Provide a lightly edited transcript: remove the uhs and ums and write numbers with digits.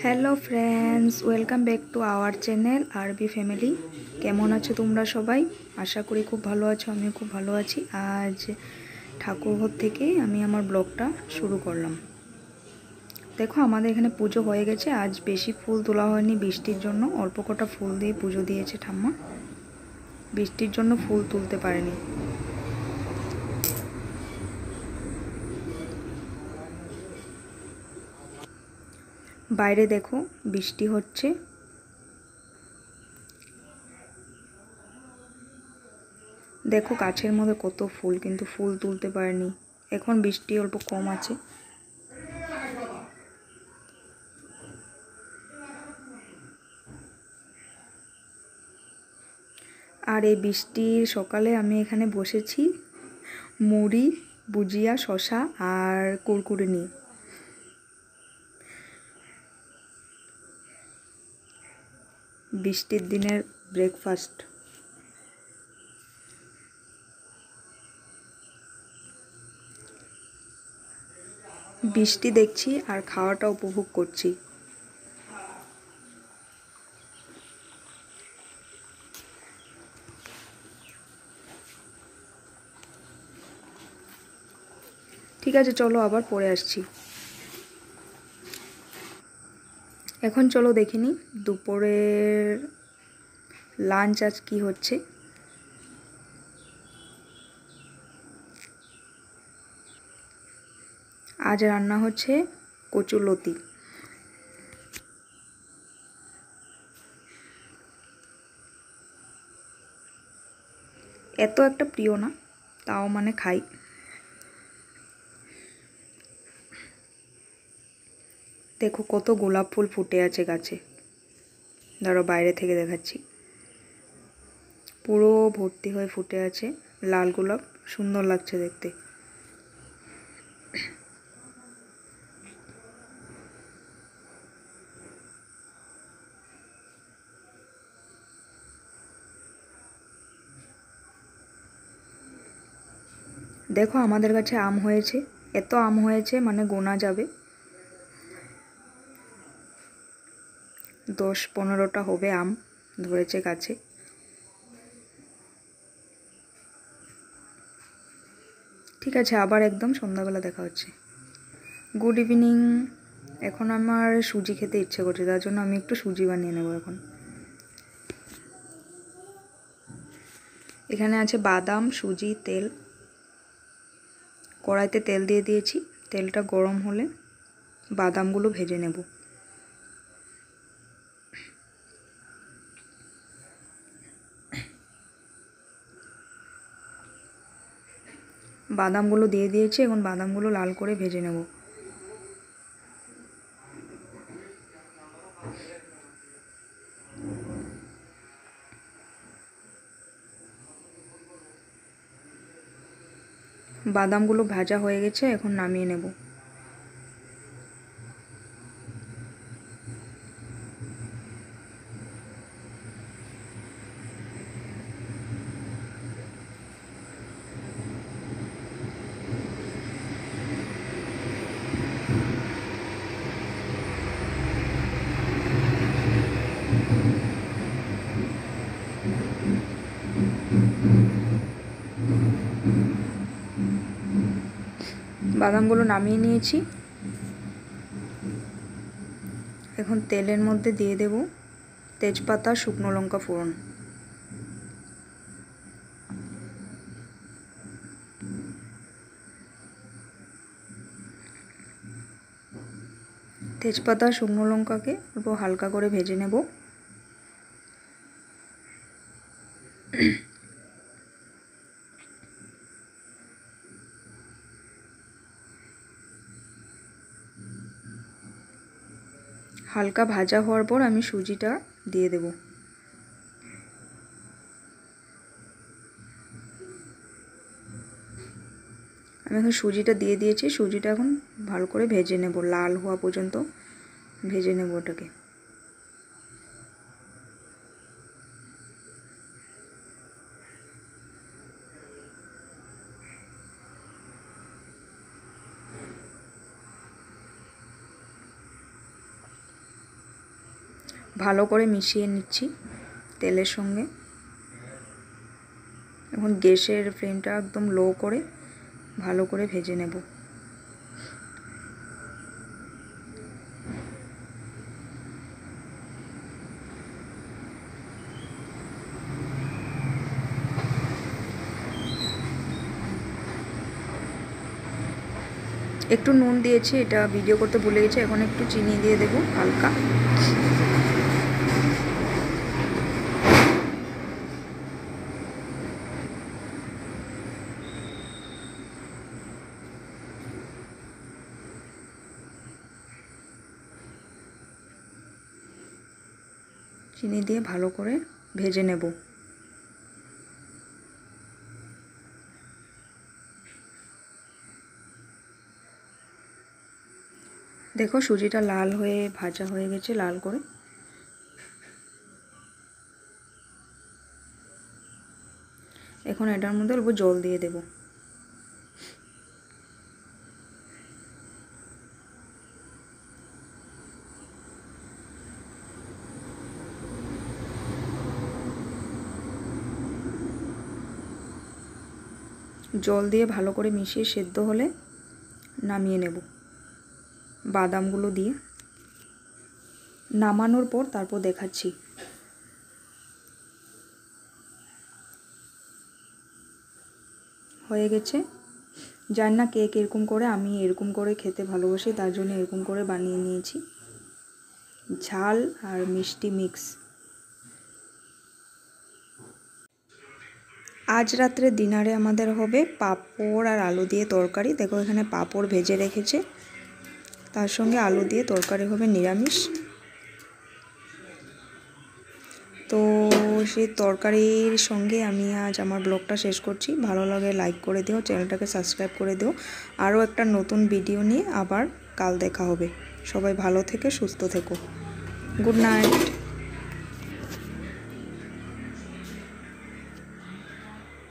Hello friends, welcome back to our channel আরবি family. কেমন আছো তোমরা সবাই? আশা করি খুব ভালো আছো, আমিও খুব ভালো আছি। আজ ঠাকুরঘর থেকে আমি আমার ব্লগটা শুরু করলাম। দেখো, আমাদের এখানে পুজো হয়ে গেছে। আজ বেশি ফুল তোলা হয়নি বৃষ্টির জন্য, অল্প কটা ফুল দিয়ে পুজো দিয়েছে ঠাম্মা। বৃষ্টির জন্য ফুল তুলতে পারেনি। বাইরে দেখো বৃষ্টি হচ্ছে। দেখো গাছের মধ্যে কত ফুল, কিন্তু ফুল তুলতে পারেনি। এখন বৃষ্টি অল্প কম আছে। আর এই বৃষ্টির সকালে আমি এখানে বসেছি মুড়ি, ভুজিয়া, শসা আর কুরকুরে নিয়ে। বৃষ্টির দিনের ব্রেকফাস্ট। বৃষ্টি দেখছি আর খাওয়াটা উপভোগ করছি। ঠিক আছে, চলো আবার পরে আসছি। এখন চলো দেখিনি দুপুরের লাঞ্চ আজ কি হচ্ছে। আজ রান্না হচ্ছে কচুলতি। এত একটা প্রিয় না, তাও মানে খাই। দেখো কত গোলাপ ফুল ফুটে আছে গাছে। ধরো বাইরে থেকে দেখাচ্ছি, পুরো ভর্তি হয়ে ফুটে আছে লাল গোলাপ। সুন্দর লাগছে দেখতে। দেখো আমাদের কাছে আম হয়েছে, এত আম হয়েছে মানে গোনা যাবে। 10-15টা হবে আম ধরেছে গাছে। ঠিক আছে, আবার একদম সন্ধ্যাবেলা দেখা হচ্ছে। Good evening. এখন আমার সুজি খেতে ইচ্ছে করছে, তার জন্য আমি একটু সুজি বানিয়ে নেব এখন। এখানে আছে বাদাম, সুজি, তেল। কড়াইতে তেল দিয়ে দিয়েছি। তেলটা গরম হলে বাদামগুলো ভেজে নেব। বাদামগুলো দিয়ে দিয়েছি, এখন বাদামগুলো লাল করে ভেজে নেব। বাদামগুলো ভাজা হয়ে গেছে, এখন নামিয়ে নেব। বাদামগুলো নামিয়ে নিয়েছি। এখন তেলের মধ্যে দিয়ে দেব তেজপাতা, শুকনো লঙ্কা ফোড়ন। তেজপাতা, শুকনো লঙ্কাকে অল্প হালকা করে ভেজে নেব। হালকা ভাজা হওয়ার পর আমি সুজিটা দিয়ে দেব। আমি এখন সুজিটা দিয়ে দিয়েছি। সুজিটা এখন ভালো করে ভেজে নেব, লাল হওয়া পর্যন্ত ভেজে নেব ওটাকে। ভালো করে মিশিয়ে নিচ্ছি তেলের সঙ্গে। এখন গ্যাসের ফ্লেমটা একদম লো করে ভালো করে ভেজে নেব। একটু নুন দিয়েছি, এটা ভিডিও করতে ভুলে গেছি। এখন একটু চিনি দিয়ে দেব হালকা। চিনি দিয়ে ভালো করে ভেজে নেব। দেখো সুজিটা লাল হয়ে ভাজা হয়ে গেছে, লাল করে। এখন এটার মধ্যে অল্প জল দিয়ে দেব। জল দিয়ে ভালো করে মিশিয়ে সেদ্ধ হলে নামিয়ে নেব। বাদামগুলো দিয়ে নামানোর পর তারপর দেখাচ্ছি। হয়ে গেছে। জানি না কেক এরকম করে, আমি এরকম করে খেতে ভালোবাসি, তার জন্য এরকম করে বানিয়ে নিয়েছি। ঝাল আর মিষ্টি মিক্স। আজ রাত্রে ডিনারে আমাদের হবে পাঁপড় আর আলু দিয়ে তরকারি। দেখো এখানে পাঁপড় ভেজে রেখেছে, তার সঙ্গে আলু দিয়ে তরকারি হবে নিরামিষ। তো সেই তরকারির সঙ্গে আমি আজ আমার ব্লগটা শেষ করছি। ভালো লাগে লাইক করে দিও, চ্যানেলটাকে সাবস্ক্রাইব করে দিও। আরও একটা নতুন ভিডিও নিয়ে আবার কাল দেখা হবে। সবাই ভালো থেকে সুস্থ থেকো। Good night.